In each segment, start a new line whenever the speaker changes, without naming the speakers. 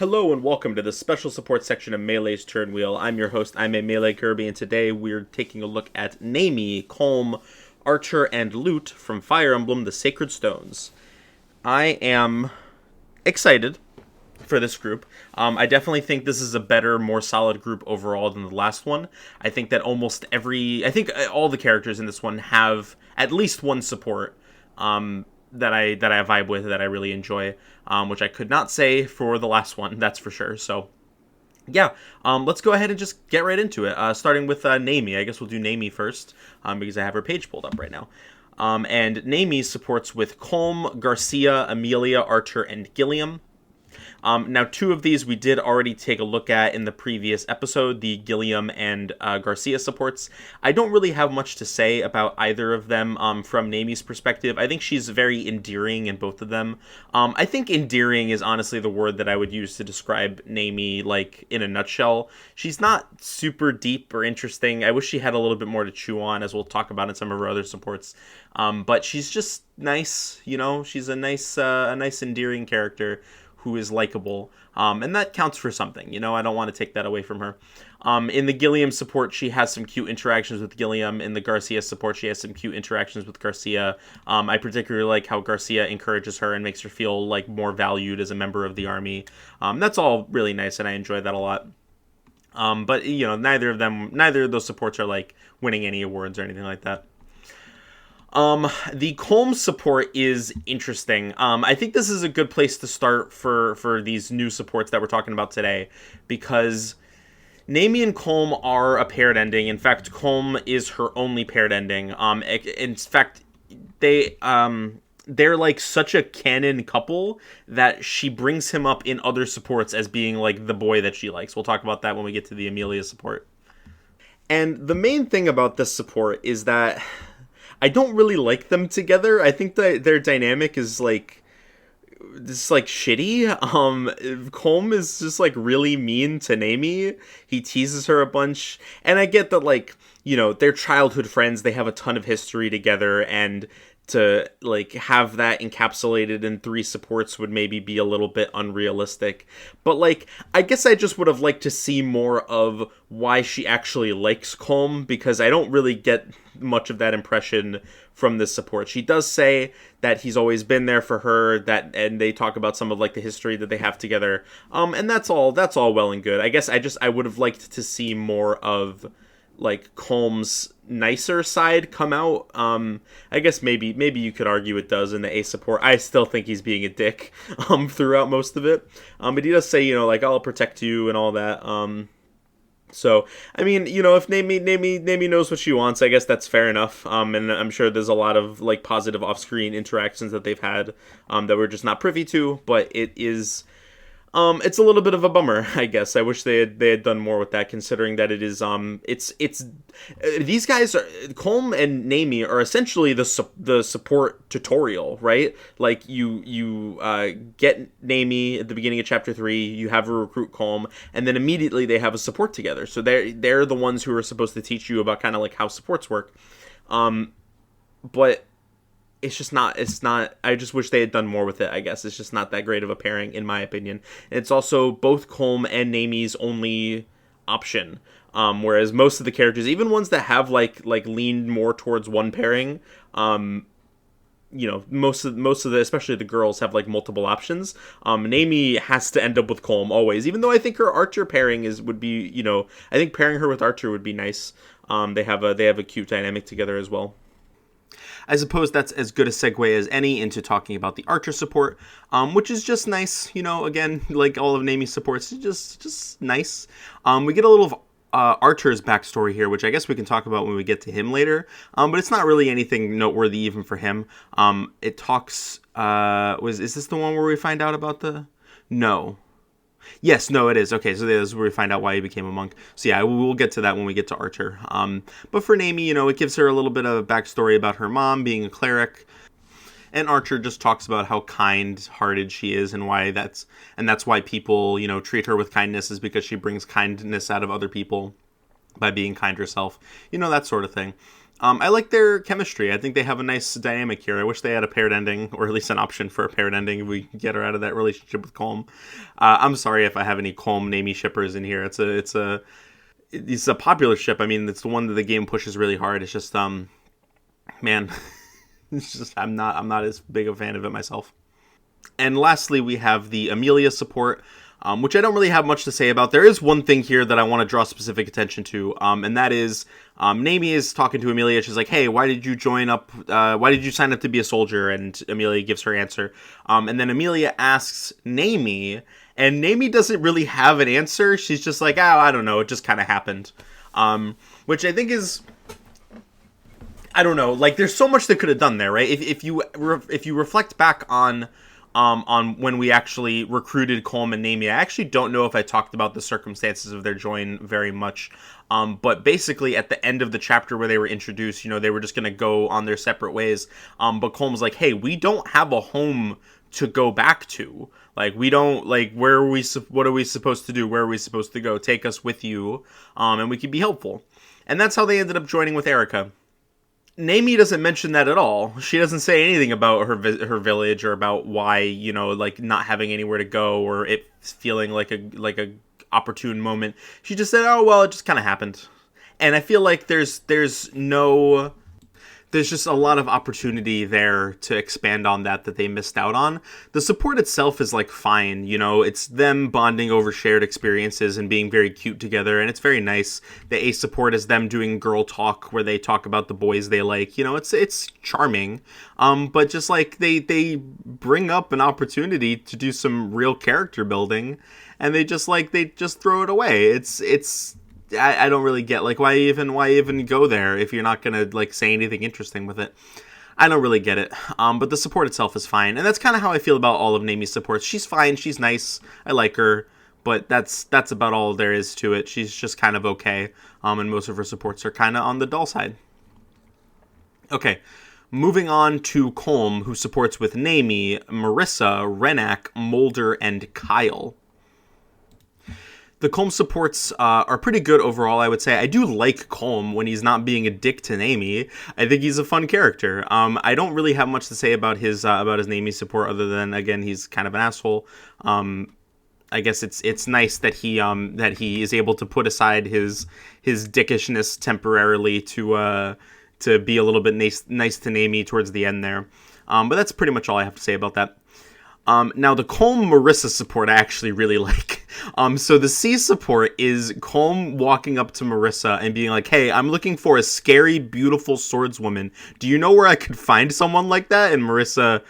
Hello and welcome to the special support section of Melee's Turn Wheel. I'm your host, I'm a Melee Kirby, and today we're taking a look at Neimi, Colm, Artur and Lute from Fire Emblem: The Sacred Stones. I am excited for this group. I definitely think this is a better, more solid group overall than the last one. I think that I think all the characters in this one have at least one support. That I vibe with, that I really enjoy, which I could not say for the last one, that's for sure. So, yeah, let's go ahead and just get right into it. Starting with Neimi. I guess we'll do Neimi first, because I have her page pulled up right now. And Neimi supports with Colm, Garcia, Amelia, Artur, and Gilliam. Now, two of these we did already take a look at in the previous episode, the Gilliam and Garcia supports. I don't really have much to say about either of them from Neimi's perspective. I think she's very endearing in both of them. I think endearing is honestly the word that I would use to describe Neimi, like, in a nutshell. She's not super deep or interesting. I wish she had a little bit more to chew on, as we'll talk about in some of her other supports. But she's just nice, you know? She's a nice endearing character who is likable, and that counts for something, you know. I don't want to take that away from her. In the Gilliam support, she has some cute interactions with Gilliam. In the Garcia support, she has some cute interactions with Garcia. I particularly like how Garcia encourages her and makes her feel like more valued as a member of the army. That's all really nice, and I enjoy that a lot. But you know, neither of those supports are like winning any awards or anything like that. The Colm support is interesting. I think this is a good place to start for these new supports that we're talking about today, because Neimi and Colm are a paired ending. In fact, Colm is her only paired ending. In fact, they're like such a canon couple that she brings him up in other supports as being like the boy that she likes. We'll talk about that when we get to the Amelia support. And the main thing about this support is that I don't really like them together. I think that their dynamic is like shitty. Colm is just like really mean to Neimi. He teases her a bunch, and I get that, like, you know, they're childhood friends. They have a ton of history together, and to like have that encapsulated in 3 supports would maybe be a little bit unrealistic. But like, I guess I just would have liked to see more of why she actually likes Colm, because I don't really get much of that impression from this support. She does say that he's always been there for her, and they talk about some of like the history that they have together. And that's all well and good. I guess I would have liked to see more of like Colm's nicer side come out. I guess maybe you could argue it does in the A support. I still think he's being a dick throughout most of it. But he does say, you know, like, I'll protect you and all that. So, I mean, you know, if Neimi knows what she wants, I guess that's fair enough. And I'm sure there's a lot of like positive off-screen interactions that they've had that we're just not privy to, but it is it's a little bit of a bummer, I guess. I wish they had done more with that, considering that it is these guys are, Colm and Neimi are essentially the support tutorial, right? Like you get Neimi at the beginning of chapter 3, you have her recruit Colm, and then immediately they have a support together. So they're the ones who are supposed to teach you about kind of like how supports work. But it's not, I just wish they had done more with it, I guess. It's just not that great of a pairing, in my opinion. And it's also both Colm and Neimi's only option. Whereas most of the characters, even ones that have like leaned more towards one pairing, you know, most of the, especially the girls, have like multiple options. Neimi has to end up with Colm always, even though I think her Archer pairing would be, you know, I think pairing her with Archer would be nice. They have a cute dynamic together as well. I suppose that's as good a segue as any into talking about the Archer support, which is just nice. You know, again, like all of Neimi's supports, just nice. We get a little of Archer's backstory here, which I guess we can talk about when we get to him later. But it's not really anything noteworthy even for him. It talks. Is this the one where we find out about the? No. Yes, no, it is. Okay, so this is where we find out why he became a monk. So yeah, we'll get to that when we get to Archer. But for Neimi, you know, it gives her a little bit of a backstory about her mom being a cleric. And Archer just talks about how kind-hearted she is, and that's why people, you know, treat her with kindness, is because she brings kindness out of other people by being kind herself. You know, that sort of thing. I like their chemistry. I think they have a nice dynamic here. I wish they had a paired ending, or at least an option for a paired ending if we can get her out of that relationship with Colm. I'm sorry if I have any Colm Neimi shippers in here. It's a popular ship. I mean, it's the one that the game pushes really hard. It's just man, it's just I'm not as big a fan of it myself. And lastly, we have the Amelia support, which I don't really have much to say about. There is one thing here that I want to draw specific attention to, and that is Neimi is talking to Amelia. She's like, hey, why did you join up? Why did you sign up to be a soldier? And Amelia gives her answer. And then Amelia asks Neimi, and Neimi doesn't really have an answer. She's just like, oh, I don't know. It just kind of happened. Which I think is... I don't know. Like, there's so much that could have done there, right? If you reflect back on when we actually recruited Colm and Neimi, I actually don't know if I talked about the circumstances of their join very much. But basically, at the end of the chapter where they were introduced, they were just going to go on their separate ways. But Colm's like, hey, we don't have a home to go back to. Like, we don't, like, what are we supposed to do? Where are we supposed to go? Take us with you, and we could be helpful. And that's how they ended up joining with Erica. Neimi doesn't mention that at all. She doesn't say anything about her village or about why, like not having anywhere to go or it feeling like a opportune moment. She just said, "Oh well, it just kind of happened." And I feel like there's just a lot of opportunity there to expand on that they missed out on. The support itself is like fine, it's them bonding over shared experiences and being very cute together, and it's very nice. The ace support is them doing girl talk where they talk about the boys they like. It's charming. But just like they bring up an opportunity to do some real character building, and they just throw it away. I don't really get, like, why even go there if you're not gonna like say anything interesting with it. I don't really get it. But the support itself is fine, and that's kind of how I feel about all of Neimi's supports. She's fine, she's nice, I like her, but that's about all there is to it. She's just kind of okay, and most of her supports are kind of on the dull side. Okay, moving on to Colm, who supports with Neimi, Marissa, Renak, Mulder, and Kyle. The Colm supports are pretty good overall, I would say. I do like Colm when he's not being a dick to Neimi. I think he's a fun character. I don't really have much to say about his Neimi support other than, again, he's kind of an asshole. I guess it's nice that he is able to put aside his dickishness temporarily to be a little bit nice to Neimi towards the end there. But that's pretty much all I have to say about that. Now, the Colm Marissa support I actually really like. So the C support is Colm walking up to Marissa and being like, hey, I'm looking for a scary, beautiful swordswoman. Do you know where I could find someone like that? And Marissa,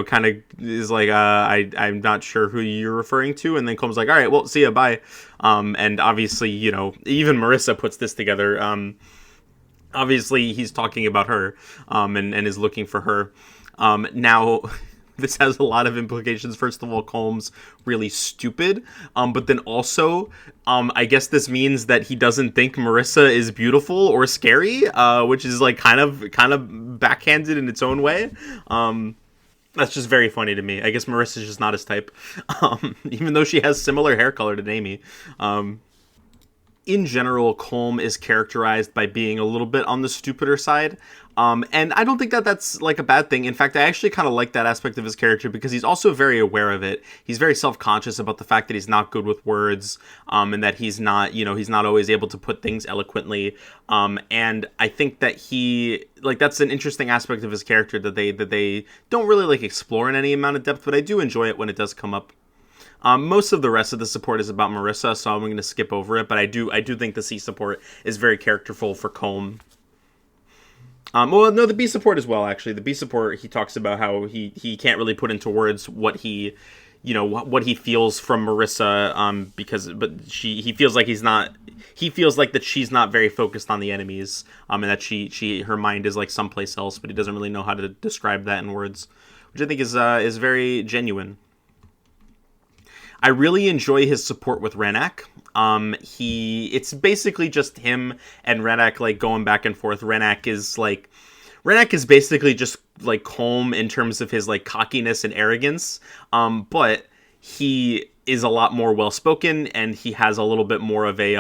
kind of is like, I'm not sure who you're referring to. And then Colm's like, all right, well, see ya, bye. And obviously, even Marissa puts this together. Obviously, he's talking about her and is looking for her. Now... This has a lot of implications. First of all, Colm's really stupid. But then also, I guess this means that he doesn't think Marissa is beautiful or scary, which is like kind of backhanded in its own way. That's just very funny to me. I guess Marissa's just not his type, even though she has similar hair color to Neimi. In general, Colm is characterized by being a little bit on the stupider side. And I don't think that's like a bad thing. In fact, I actually kind of like that aspect of his character because he's also very aware of it. He's very self-conscious about the fact that he's not good with words, and that he's not always able to put things eloquently. And I think that that's an interesting aspect of his character that they don't really like explore in any amount of depth, but I do enjoy it when it does come up. Most of the rest of the support is about Marissa, so I'm going to skip over it, but I do think the C support is very characterful for Colm. Well, no, the B support as well, actually. The B support, he talks about how he can't really put into words what he feels from Marissa, he feels like that she's not very focused on the enemies, and that her mind is like someplace else, but he doesn't really know how to describe that in words, which I think is very genuine. I really enjoy his support with Renak. It's basically just him and Renak like going back and forth. Renak is basically just like Colm in terms of his like cockiness and arrogance. But he is a lot more well spoken, and he has a little bit more of a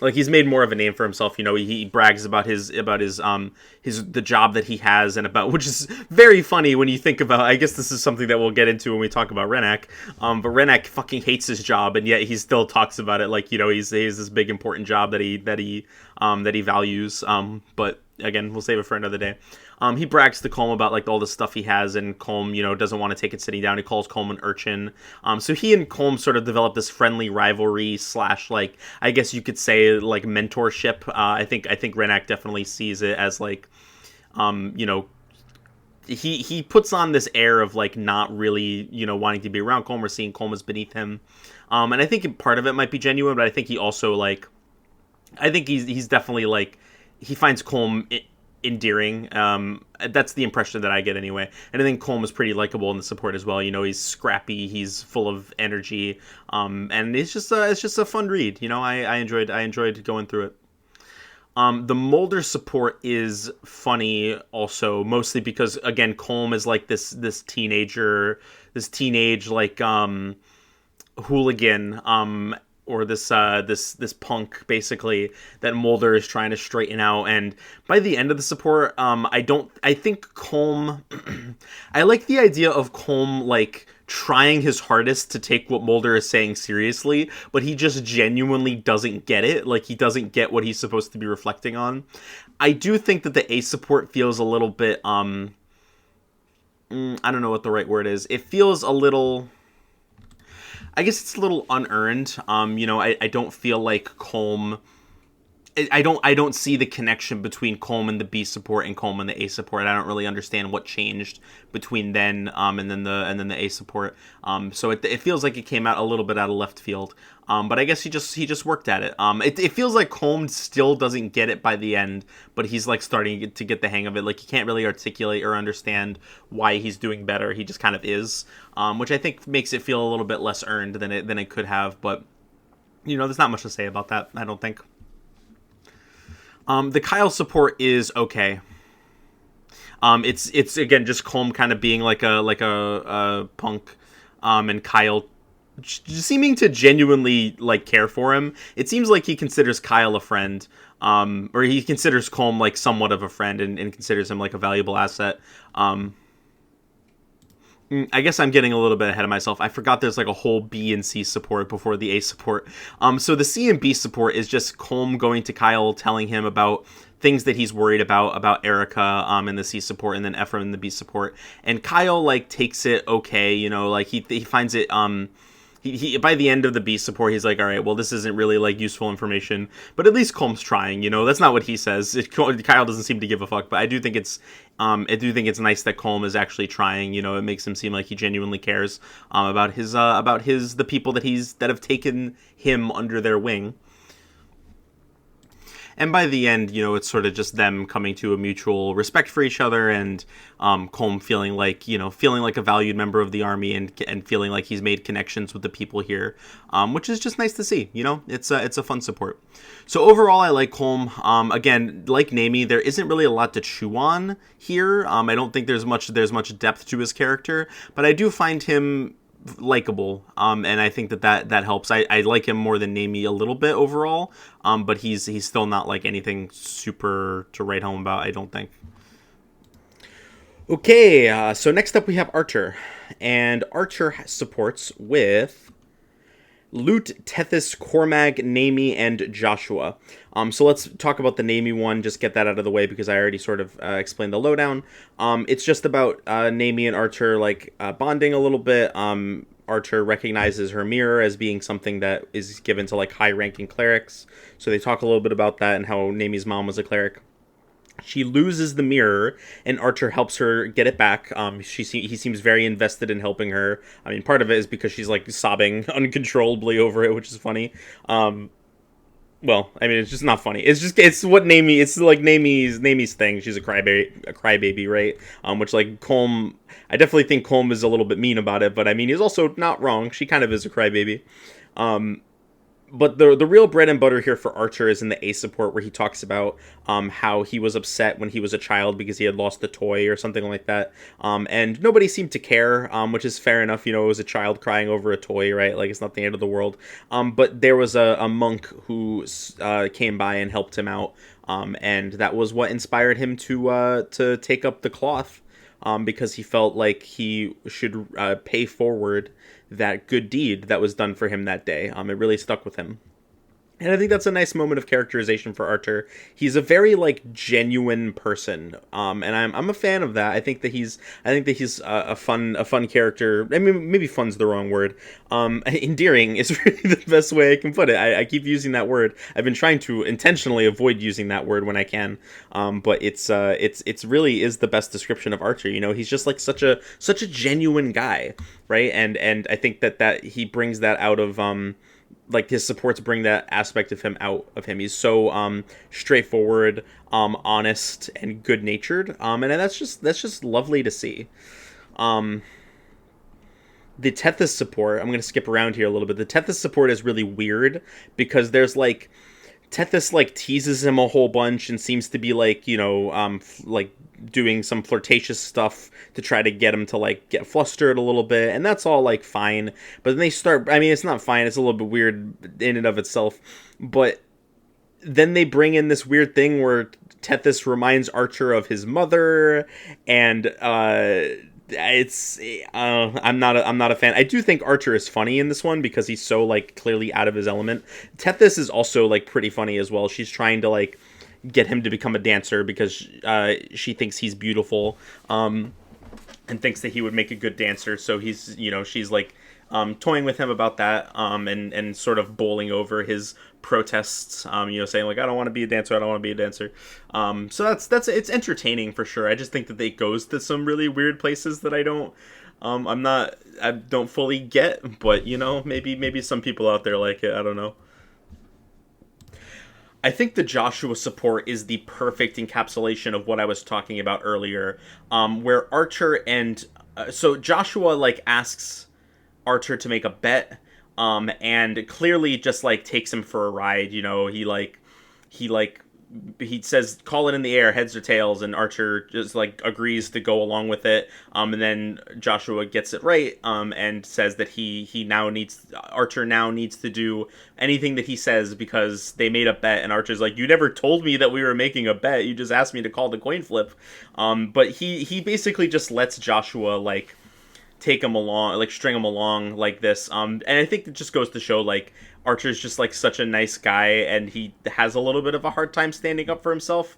like he's made more of a name for himself. You know, he brags about his the job that he has, and about, which is very funny when you think about. I guess this is something that we'll get into when we talk about Renak. But Renak fucking hates his job, and yet he still talks about it like, you know, he's this big important job that he values. But again, we'll save it for another day. He brags to Colm about like all the stuff he has, and Colm, you know, doesn't want to take it sitting down. He calls Colm an urchin. So he and Colm sort of develop this friendly rivalry / like, I guess you could say, like, mentorship. I think Renak definitely sees it as like, you know, he puts on this air of like not really, you know, wanting to be around Colm or seeing Colm as beneath him. And I think part of it might be genuine, but I think he also like, I think he's definitely like, he finds Colm endearing. That's the impression that I get anyway. And I think Colm is pretty likable in the support as well. You know, he's scrappy, he's full of energy, and it's just a fun read. You know, I enjoyed going through it. The Mulder support is funny also, mostly because, again, Colm is like this teenage like hooligan, or this punk, basically, that Mulder is trying to straighten out. And by the end of the support, I think Colm I like the idea of Colm like trying his hardest to take what Mulder is saying seriously, but he just genuinely doesn't get it. Like, he doesn't get what he's supposed to be reflecting on. I do think that the A support feels a little bit I don't know what the right word is. It feels a little, I guess it's a little unearned. You know, I don't feel like Colm, I don't see the connection between Colm and the B support and Colm and the A support. I don't really understand what changed between then and then the A support. So it feels like it came out a little bit out of left field. But I guess he just worked at it. It feels like Colm still doesn't get it by the end, but he's like starting to get the hang of it. Like, he can't really articulate or understand why he's doing better. He just kind of is, which I think makes it feel a little bit less earned than it could have. But, you know, there's not much to say about that, I don't think. The Kyle support is okay. It's again just Colm kind of being like a punk, and Kyle seeming to genuinely like care for him. It seems like he considers Kyle a friend, or he considers Colm like somewhat of a friend, and considers him like a valuable asset. I guess I'm getting a little bit ahead of myself. I forgot there's like a whole B and C support before the A support. So the C and B support is just Colm going to Kyle, telling him about things that he's worried about Erica, in the C support, and then Ephraim in the B support. And Kyle like takes it okay, you know, like he finds it he by the end of the B support, he's like, all right, well, this isn't really like useful information, but at least Colm's trying, you know. That's not what he says. Kyle doesn't seem to give a fuck, but I do think it's nice that Colm is actually trying. You know, it makes him seem like he genuinely cares about the people that have taken him under their wing. And by the end, you know, it's sort of just them coming to a mutual respect for each other, and Colm feeling like a valued member of the army, and feeling like he's made connections with the people here, which is just nice to see. You know, it's a fun support. So overall, I like Colm. Again, like Neimi, there isn't really a lot to chew on here. I don't think there's much depth to his character, but I do find him likable, and I think that helps. I like him more than Neimi a little bit overall, but he's still not like anything super to write home about, I don't think. Okay, so next up we have Artur, and Artur supports with Lute, Tethys, Cormag, Neimi, and Joshua. So let's talk about the Neimi one, just get that out of the way, because I already sort of explained the lowdown. It's just about Neimi and Artur like bonding a little bit. Artur recognizes her mirror as being something that is given to like high-ranking clerics. So they talk a little bit about that and how Neimi's mom was a cleric. She loses the mirror, and Artur helps her get it back. He seems very invested in helping her. I mean, part of it is because she's like sobbing uncontrollably over it, which is funny. Well, I mean, it's just not funny. It's what Neimi. It's like Neimi's thing. She's a crybaby, right? Which like Colm. I definitely think Colm is a little bit mean about it, but I mean, he's also not wrong. She kind of is a crybaby. but the real bread and butter here for Archer is in the A support, where he talks about how he was upset when he was a child because he had lost a toy or something like that, and nobody seemed to care, which is fair enough. It was a child crying over a toy, right? Like, it's not the end of the world. But there was a monk who came by and helped him out, and that was what inspired him to take up the cloth, because he felt like he should pay forward that good deed that was done for him that day. It really stuck with him. And I think that's a nice moment of characterization for Archer. He's a very genuine person, and I'm a fan of that. I think that he's a fun character. I mean, maybe fun's the wrong word. Endearing is really the best way I can put it. I keep using that word. I've been trying to intentionally avoid using that word when I can, but it's really is the best description of Archer. He's just such a genuine guy, right? And I think that he brings that out of his supports bring that aspect of him out of him. He's so straightforward, honest, and good natured, and that's just lovely to see. The Tethys support, I'm gonna skip around here a little bit. The Tethys support is really weird because there's Tethys teases him a whole bunch and seems to be doing some flirtatious stuff to try to get him to get flustered a little bit, and that's all fine. But then they start, I mean, it's not fine, it's a little bit weird in and of itself, but then they bring in this weird thing where Tethys reminds Archer of his mother, and it's I'm not a fan. I do think Archer is funny in this one because he's so clearly out of his element. Tethys is also pretty funny as well. She's trying to get him to become a dancer because she thinks he's beautiful, and thinks that he would make a good dancer. So she's toying with him about that, and sort of bowling over his protests, saying I don't want to be a dancer, I don't want to be a dancer. So that's it's entertaining for sure. I just think that it goes to some really weird places that I don't fully get, but maybe some people out there like it. I don't know. I think the Joshua support is the perfect encapsulation of what I was talking about earlier, where Archer and so Joshua asks Archer to make a bet, and clearly just takes him for a ride. He says, call it in the air, heads or tails, and Archer just agrees to go along with it, and then Joshua gets it right, and says that Archer now needs to do anything that he says because they made a bet, and Archer's you never told me that we were making a bet, you just asked me to call the coin flip. But he basically just lets Joshua take him along, string him along like this, and I think it just goes to show Archer's just such a nice guy, and he has a little bit of a hard time standing up for himself.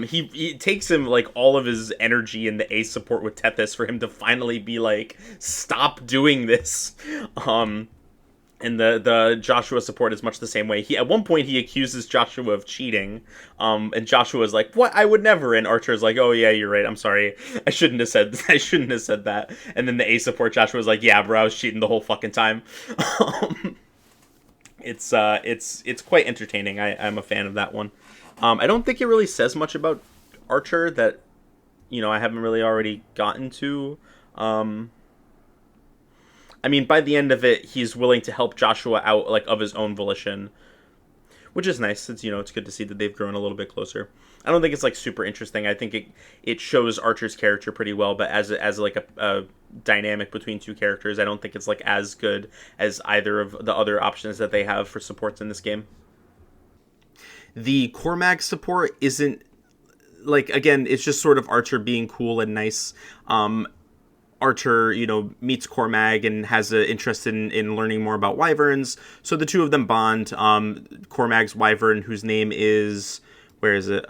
He takes him all of his energy in the A support with Tethys for him to finally be stop doing this. And the Joshua support is much the same way. At one point he accuses Joshua of cheating, and Joshua's what? I would never. And Archer's oh yeah, you're right. I'm sorry. I shouldn't have said that. And then the A support Joshua's yeah, bro, I was cheating the whole fucking time. It's quite entertaining. I'm a fan of that one. I don't think it really says much about Archer that I haven't really already gotten to. I mean, by the end of it, he's willing to help Joshua out, of his own volition, which is nice. It's, it's good to see that they've grown a little bit closer. I don't think it's, super interesting. I think it shows Archer's character pretty well, but as a dynamic between two characters, I don't think it's, as good as either of the other options that they have for supports in this game. The Cormag support isn't, again, it's just sort of Archer being cool and nice. Archer, meets Cormag and has an interest in learning more about wyverns. So the two of them bond. Cormag's wyvern, whose name is, where is it?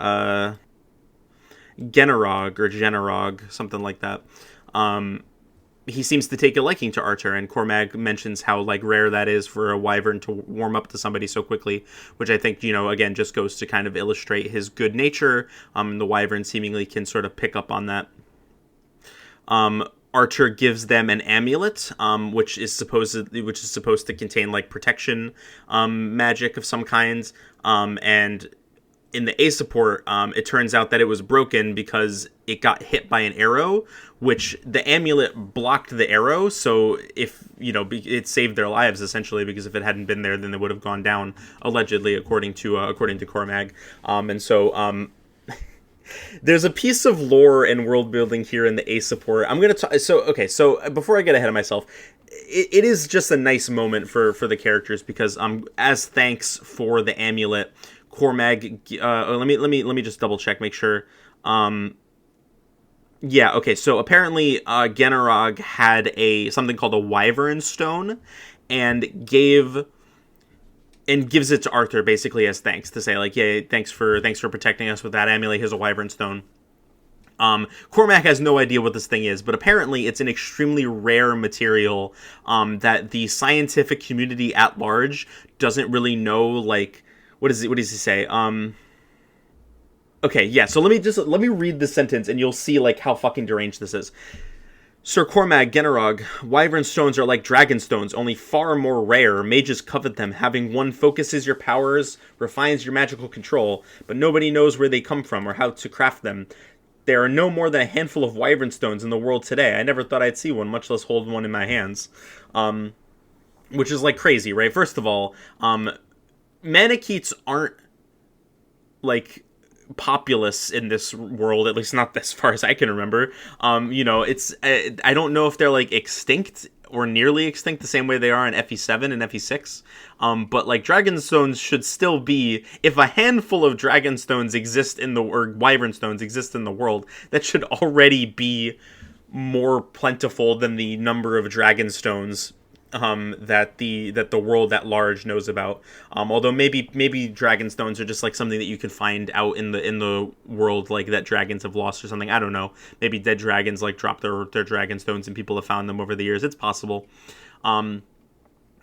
Generog, something like that. He seems to take a liking to Archer, and Cormag mentions how rare that is for a wyvern to warm up to somebody so quickly, which I think, again, just goes to kind of illustrate his good nature. The wyvern seemingly can sort of pick up on that. Archer gives them an amulet, which is supposed to contain protection magic of some kind, and in the A support, it turns out that it was broken because it got hit by an arrow, which the amulet blocked the arrow. So if, it saved their lives essentially, because if it hadn't been there, then they would have gone down, allegedly, according to Cormag. There's a piece of lore and world building here in the A support. I'm going to so before I get ahead of myself, it is just a nice moment for the characters, because as thanks for the amulet, Cormag, let me just double check, make sure. Yeah, okay, so apparently Genarog had something called a Wyvern Stone, and gives it to Arthur basically as thanks, to say like, yeah, thanks for protecting us with that amulet. Here's a Wyvern Stone. Cormac has no idea what this thing is, but apparently it's an extremely rare material that the scientific community at large doesn't really know. Like, what does he say? Okay, yeah. So let me read this sentence, and you'll see like how fucking deranged this is. Sir Cormag Genarog, Wyvern Stones are like Dragon Stones, only far more rare. Mages covet them. Having one focuses your powers, refines your magical control, but nobody knows where they come from or how to craft them. There are no more than a handful of Wyvern Stones in the world today. I never thought I'd see one, much less hold one in my hands. Which is like crazy, right? First of all, Manicheets aren't like populous in this world, at least not as far as I can remember. It's I don't know if they're like extinct or nearly extinct the same way they are in FE7 and FE6. But like Dragonstones should still be, if a handful of Dragonstones exist or Wyvern Stones exist in the world, that should already be more plentiful than the number of Dragonstones that the world at large knows about. Although maybe Dragonstones are just like something that you can find out in the world, like that dragons have lost or something. I don't know. Maybe dead dragons like drop their Dragonstones and people have found them over the years. It's possible. And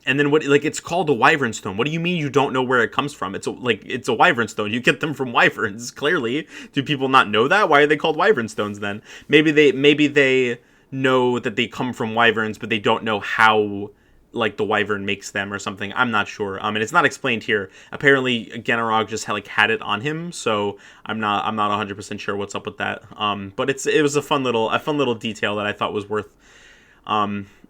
then it's called a Wyvern Stone. What do you mean you don't know where it comes from? It's a Wyvern Stone. You get them from wyverns, clearly. Do people not know that? Why are they called Wyvern Stones then? Maybe they know that they come from wyverns, but they don't know how like the wyvern makes them or something. I'm not sure. And it's not explained here. Apparently Genarog just had it on him, so I'm not 100% sure what's up with that. But it was a fun little detail that I thought was worth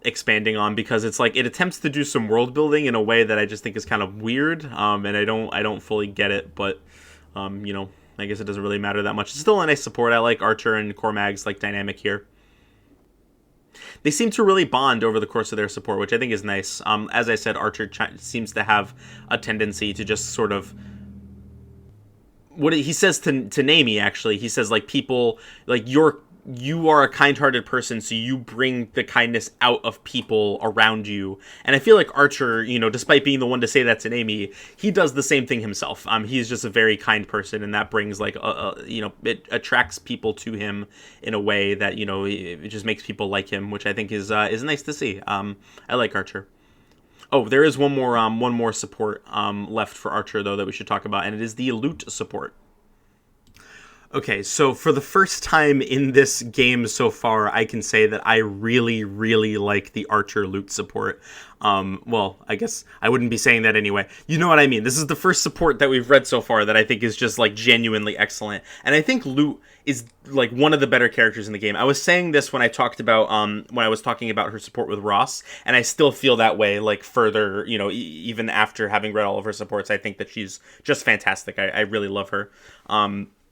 expanding on, because it's like it attempts to do some world building in a way that I just think is kind of weird. And I don't fully get it, but I guess it doesn't really matter that much. It's still a nice support. I like Archer and Cormag's like dynamic here. They seem to really bond over the course of their support, which I think is nice. As I said, Archer seems to have a tendency to just sort of... What he says to Neimi, actually, he says, like, people... Like, you are a kind-hearted person, so you bring the kindness out of people around you. And I feel like Archer, despite being the one to say that to Neimi, he does the same thing himself. He's just a very kind person, and that brings like it attracts people to him in a way that it just makes people like him, which I think is nice to see. I like Archer. Oh, there is one more support left for Archer though that we should talk about, and it is the Lute support. Okay, so for the first time in this game so far, I can say that I really, really like the Archer Lute support. Well, I guess I wouldn't be saying that anyway. You know what I mean. This is the first support that we've read so far that I think is just like genuinely excellent. And I think Lute is like one of the better characters in the game. I was saying this when I talked about when I was talking about her support with Ross, and I still feel that way like further, even after having read all of her supports. I think that she's just fantastic. I really love her.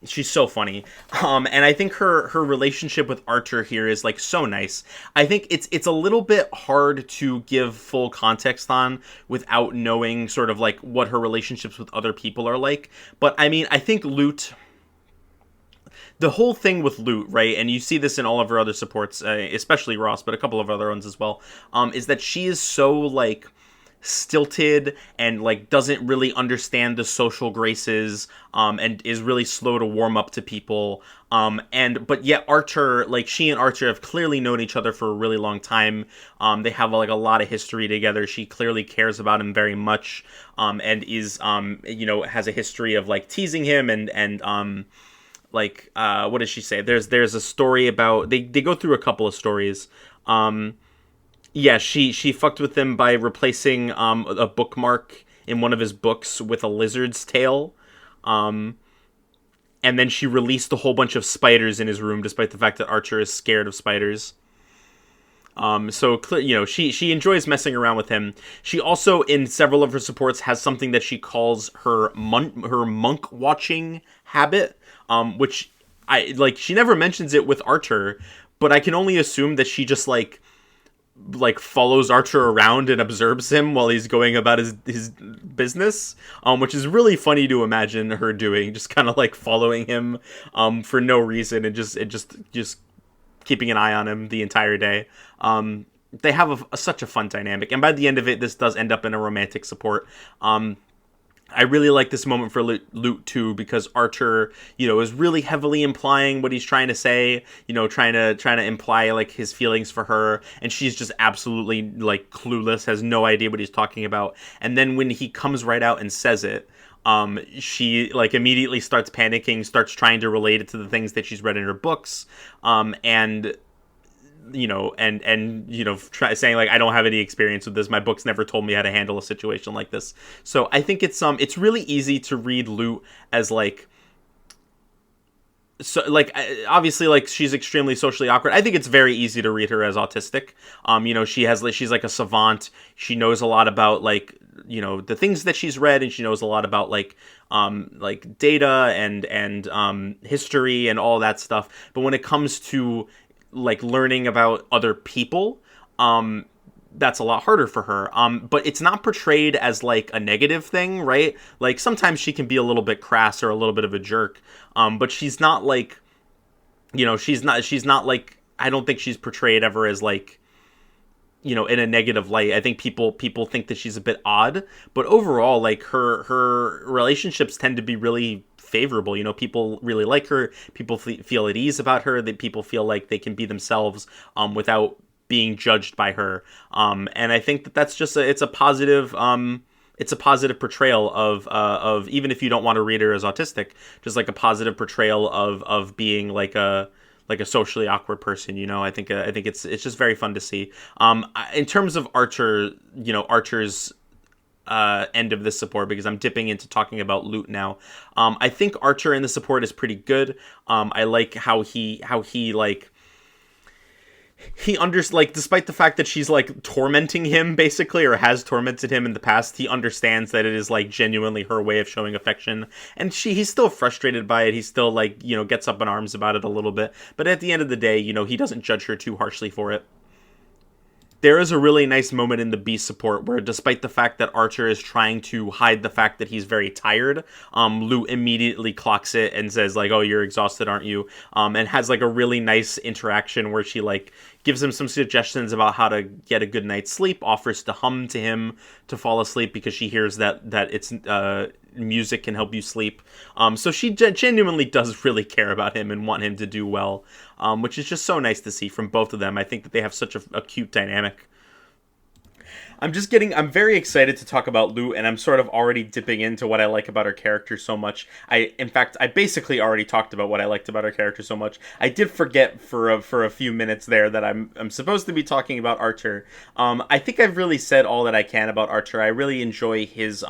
She's so funny. And I think her relationship with Archer here is like so nice. I think it's a little bit hard to give full context on without knowing sort of like what her relationships with other people are like. But I mean, I think Lute, the whole thing with Lute, right, and you see this in all of her other supports, especially Ross, but a couple of other ones as well, is that she is so like stilted and like doesn't really understand the social graces, and is really slow to warm up to people, but yet Archer, like she and Archer have clearly known each other for a really long time. They have like a lot of history together. She clearly cares about him very much, and is has a history of like teasing him and what does she say? There's a story about they go through a couple of stories. Yeah, she fucked with him by replacing a bookmark in one of his books with a lizard's tail. and then she released a whole bunch of spiders in his room, despite the fact that Archer is scared of spiders. So she enjoys messing around with him. She also, in several of her supports, has something that she calls her monk watching habit, which I like. She never mentions it with Archer, but I can only assume that she just like follows Archer around and observes him while he's going about his business, which is really funny to imagine her doing, just kind of like following him for no reason and just keeping an eye on him the entire day. They have such a fun dynamic, and by the end of it, this does end up in a romantic support. I really like this moment for Lute too, because Archer, is really heavily implying what he's trying to say, trying to imply like his feelings for her, and she's just absolutely like clueless, has no idea what he's talking about. And then when he comes right out and says it, she like immediately starts panicking, starts trying to relate it to the things that she's read in her books, and saying like, I don't have any experience with this. My books never told me how to handle a situation like this. So I think it's really easy to read Lute as like, so like, obviously like she's extremely socially awkward. I think it's very easy to read her as autistic. She's like a savant. She knows a lot about like, the things that she's read, and she knows a lot about like data and history and all that stuff. But when it comes to like learning about other people, that's a lot harder for her. But it's not portrayed as like a negative thing, right? Like sometimes she can be a little bit crass or a little bit of a jerk. But she's not like, she's not like, I don't think she's portrayed ever as like, in a negative light. I think people think that she's a bit odd, but overall, like her relationships tend to be really favorable. People really like her. People feel at ease about her. That people feel like they can be themselves without being judged by her. And I think that's just it's a positive portrayal of even if you don't want to read her as autistic, just like a positive portrayal of being like a socially awkward person. I think it's just very fun to see. In terms of Archer, Archer's end of this support, because I'm dipping into talking about Lute now. I think Archer in the support is pretty good. I like how he like despite the fact that she's like tormenting him basically, or has tormented him in the past, he understands that it is like genuinely her way of showing affection, and he's still frustrated by it. He still like gets up in arms about it a little bit, but at the end of the day, he doesn't judge her too harshly for it. There is a really nice moment in the B support where, despite the fact that Archer is trying to hide the fact that he's very tired, Lute immediately clocks it and says like, "Oh, you're exhausted, aren't you?" And has like a really nice interaction where she like gives him some suggestions about how to get a good night's sleep, offers to hum to him to fall asleep because she hears that it's music can help you sleep. So she genuinely does really care about him and want him to do well, which is just so nice to see from both of them. I think that they have such a cute dynamic. I'm very excited to talk about Lute, and I'm sort of already dipping into what I like about her character so much. In fact, I basically already talked about what I liked about her character so much. I did forget for a few minutes there that I'm supposed to be talking about Archer. I think I've really said all that I can about Archer. I really enjoy his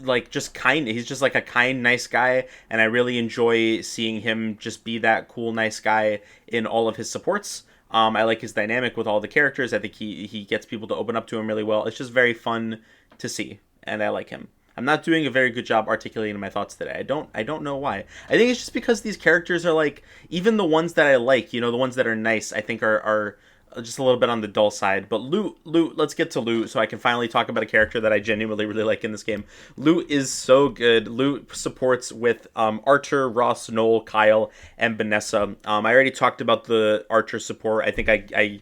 like just kind. He's just like a kind, nice guy, and I really enjoy seeing him just be that cool, nice guy in all of his supports. I like his dynamic with all the characters. I think he gets people to open up to him really well. It's just very fun to see, and I like him. I'm not doing a very good job articulating my thoughts today. I don't know why. I think it's just because these characters are like, even the ones that I like, the ones that are nice, I think are just a little bit on the dull side. But Lute, let's get to Lute so I can finally talk about a character that I genuinely really like in this game. Lute is so good. Lute supports with Archer, Ross, Noel, Kyle, and Vanessa. I already talked about the Archer support. I think I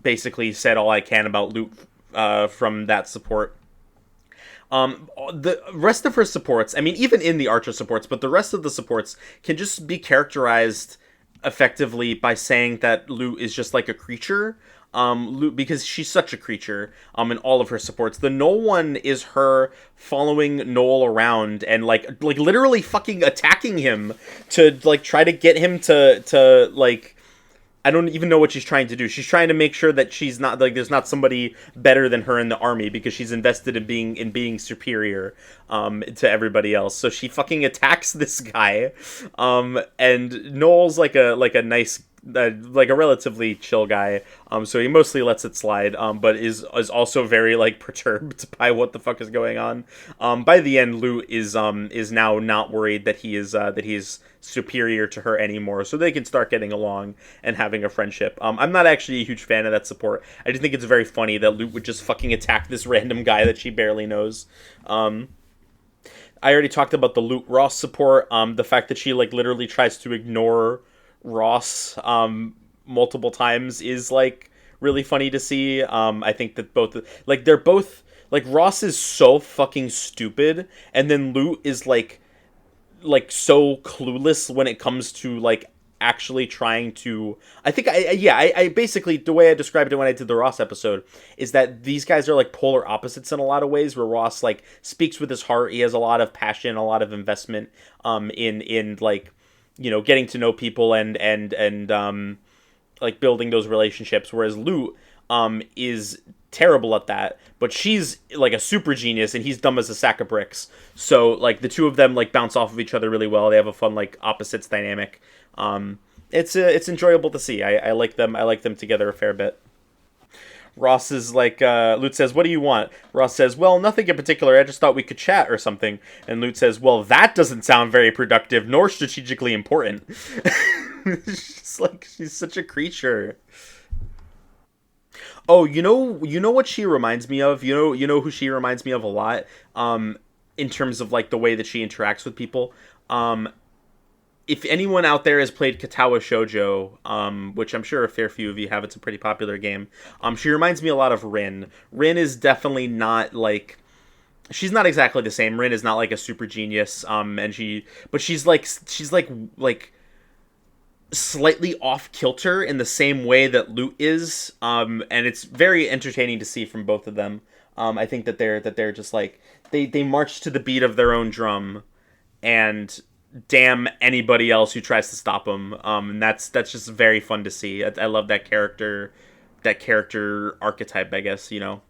basically said all I can about Lute from that support. The rest of her supports, I mean, even in the Archer supports, but the rest of the supports can just be characterized effectively by saying that Lute is just like a creature, Lute, because she's such a creature, in all of her supports. The Noel one is her following Noel around and like literally fucking attacking him to like try to get him to like I don't even know what she's trying to do. She's trying to make sure that she's not like there's not somebody better than her in the army because she's invested in being superior to everybody else. So she fucking attacks this guy, and Noel's like a nice like a relatively chill guy. So he mostly lets it slide, but is also very like perturbed by what the fuck is going on. By the end, Lute is now not worried that he's superior to her anymore, so they can start getting along and having a friendship. I'm not actually a huge fan of that support. I just think it's very funny that Lute would just fucking attack this random guy that she barely knows. I already talked about the Lute Ross support. The fact that she like literally tries to ignore Ross multiple times is like really funny to see. I think that both like they're both like Ross is so fucking stupid, and then Lute is like so clueless when it comes to like actually trying to I basically the way I described it when I did the Ross episode is that these guys are like polar opposites in a lot of ways, where Ross like speaks with his heart. He has a lot of passion, a lot of investment in like, you know, getting to know people and like building those relationships, whereas Lute is terrible at that, but she's like a super genius and he's dumb as a sack of bricks. So like the two of them like bounce off of each other really well. They have a fun like opposites dynamic. It's enjoyable to see. I like them. I like them together a fair bit. Ross is like, Lute says, "What do you want?" Ross says, "Well, nothing in particular. I just thought we could chat or something." And Lute says, "Well, that doesn't sound very productive nor strategically important." She's like, she's such a creature. Oh, you know what she reminds me of? You know who she reminds me of a lot? In terms of like the way that she interacts with people. If anyone out there has played Katawa Shoujo, which I'm sure a fair few of you have, it's a pretty popular game. She reminds me a lot of Rin. Rin is definitely not like, she's not exactly the same. Rin is not like a super genius, but she's like slightly off kilter in the same way that Lute is, and it's very entertaining to see from both of them. I think that they're just like they march to the beat of their own drum, and damn anybody else who tries to stop them. And that's just very fun to see. I love that character archetype, I guess, you know.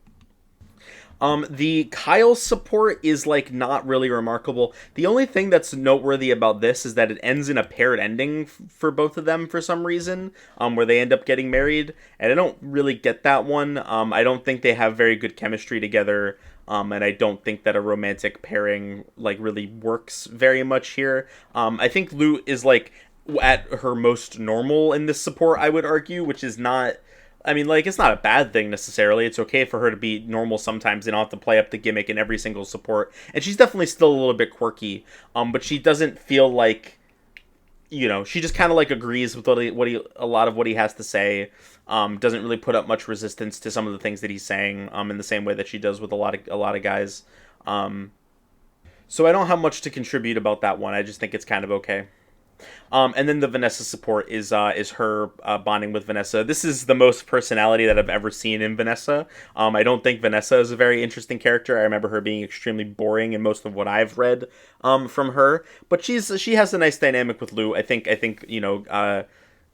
The Kyle support is like not really remarkable. The only thing that's noteworthy about this is that it ends in a paired ending for both of them for some reason, where they end up getting married, and I don't really get that one. I don't think they have very good chemistry together, and I don't think that a romantic pairing like really works very much here. I think Lute is like at her most normal in this support, I would argue, which is not. I mean, like, it's not a bad thing necessarily. It's okay for her to be normal sometimes and not have to play up the gimmick in every single support. And she's definitely still a little bit quirky, but she doesn't feel like, you know, she just kind of like agrees with a lot of what he has to say. Doesn't really put up much resistance to some of the things that he's saying, in the same way that she does with a lot of guys. So I don't have much to contribute about that one. I just think it's kind of okay. And then the Vanessa support is her bonding with Vanessa. This is the most personality that I've ever seen in Vanessa. I don't think Vanessa is a very interesting character. I remember her being extremely boring in most of what I've read from her. But she has a nice dynamic with Lou. I think you know.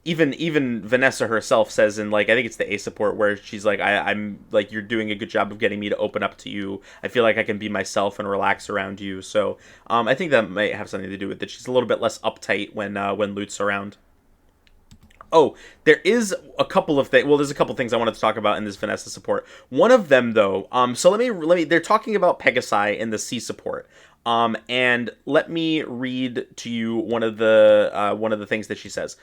Even Vanessa herself says in like I think it's the A support where she's like I'm like you're doing a good job of getting me to open up to you. I feel like I can be myself and relax around you. So I think that might have something to do with it. She's a little bit less uptight when Lute's around. Oh, there is a couple of things. Well, there's a couple things I wanted to talk about in this Vanessa support. One of them, though, so let me. They're talking about Pegasi in the C support. And let me read to you one of the things that she says.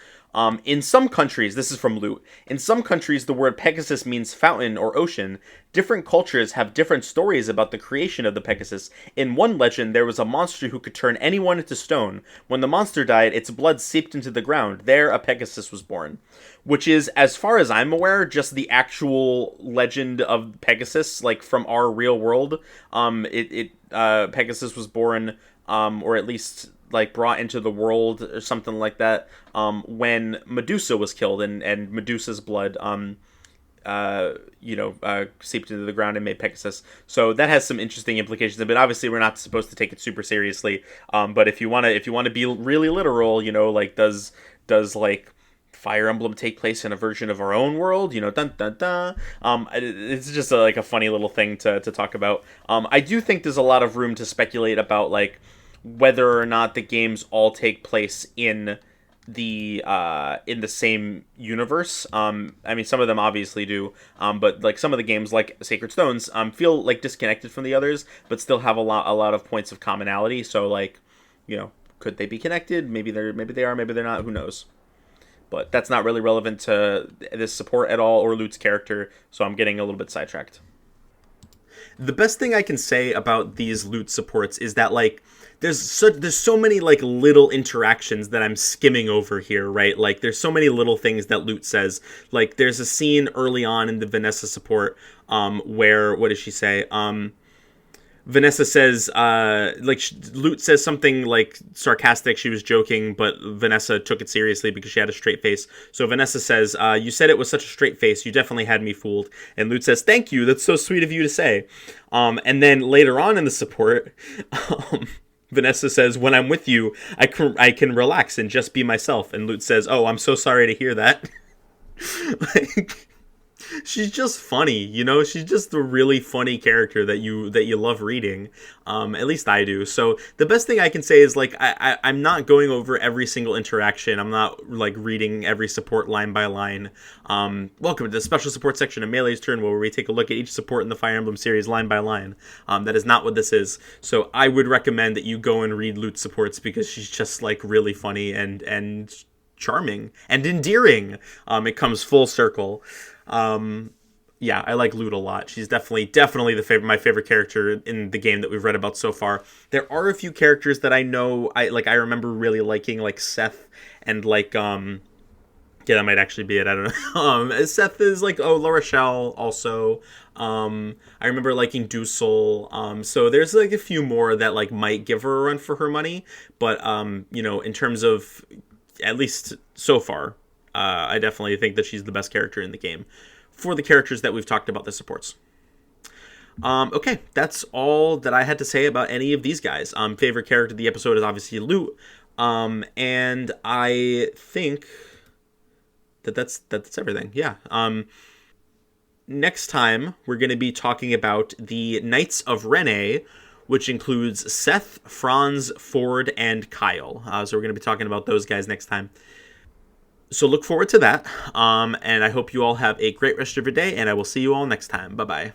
In some countries, this is from Lute. In some countries, the word Pegasus means fountain or ocean. Different cultures have different stories about the creation of the Pegasus. In one legend, there was a monster who could turn anyone into stone. When the monster died, its blood seeped into the ground. There, a Pegasus was born. Which is, as far as I'm aware, just the actual legend of Pegasus, like from our real world. Pegasus was born, or at least like brought into the world or something like that, when Medusa was killed, and Medusa's blood seeped into the ground and made Pegasus. So that has some interesting implications. But obviously, we're not supposed to take it super seriously. But if you want to be really literal, you know, like does like Fire Emblem take place in a version of our own world? Dun dun dun. It's just like a funny little thing to talk about. I do think there's a lot of room to speculate about like whether or not the games all take place in the same universe. I mean, some of them obviously do, but like some of the games, like Sacred Stones, feel like disconnected from the others, but still have a lot of points of commonality. So like, could they be connected? Maybe they are, maybe they're not. Who knows? But that's not really relevant to this support at all or Lute's character. So I'm getting a little bit sidetracked. The best thing I can say about these Lute supports is that like there's so many like little interactions that I'm skimming over here, right? Like there's so many little things that Lute says. Like there's a scene early on in the Vanessa support where what does she say? Vanessa says, Lute says something like sarcastic. She was joking, but Vanessa took it seriously because she had a straight face. So Vanessa says, you said it was such a straight face. You definitely had me fooled. And Lute says, thank you. That's so sweet of you to say. And then later on in the support, Vanessa says, when I'm with you, I can relax and just be myself. And Lute says, oh, I'm so sorry to hear that. Like... She's just funny, She's just a really funny character that you love reading. At least I do. So the best thing I can say is like I'm not going over every single interaction. I'm not like reading every support line by line. Welcome to the special support section of Melee's Turn, where we take a look at each support in the Fire Emblem series line by line. That is not what this is. So I would recommend that you go and read Lute supports because she's just like really funny and charming and endearing. It comes full circle. Yeah, I like Lute a lot. She's definitely my favorite character in the game that we've read about so far. There are a few characters that I know I remember really liking, like Seth and like yeah, that might actually be it. I don't know. Seth is like La Rochelle also. I remember liking Dusel. So there's like a few more that like might give her a run for her money, but in terms of at least so far, I definitely think that she's the best character in the game for the characters that we've talked about the supports. Okay, that's all that I had to say about any of these guys. Favorite character of the episode is obviously Lute. And I think that's everything. Yeah. Next time, we're going to be talking about the Knights of Rene, which includes Seth, Franz, Ford, and Kyle. So we're going to be talking about those guys next time. So look forward to that, and I hope you all have a great rest of your day, and I will see you all next time. Bye-bye.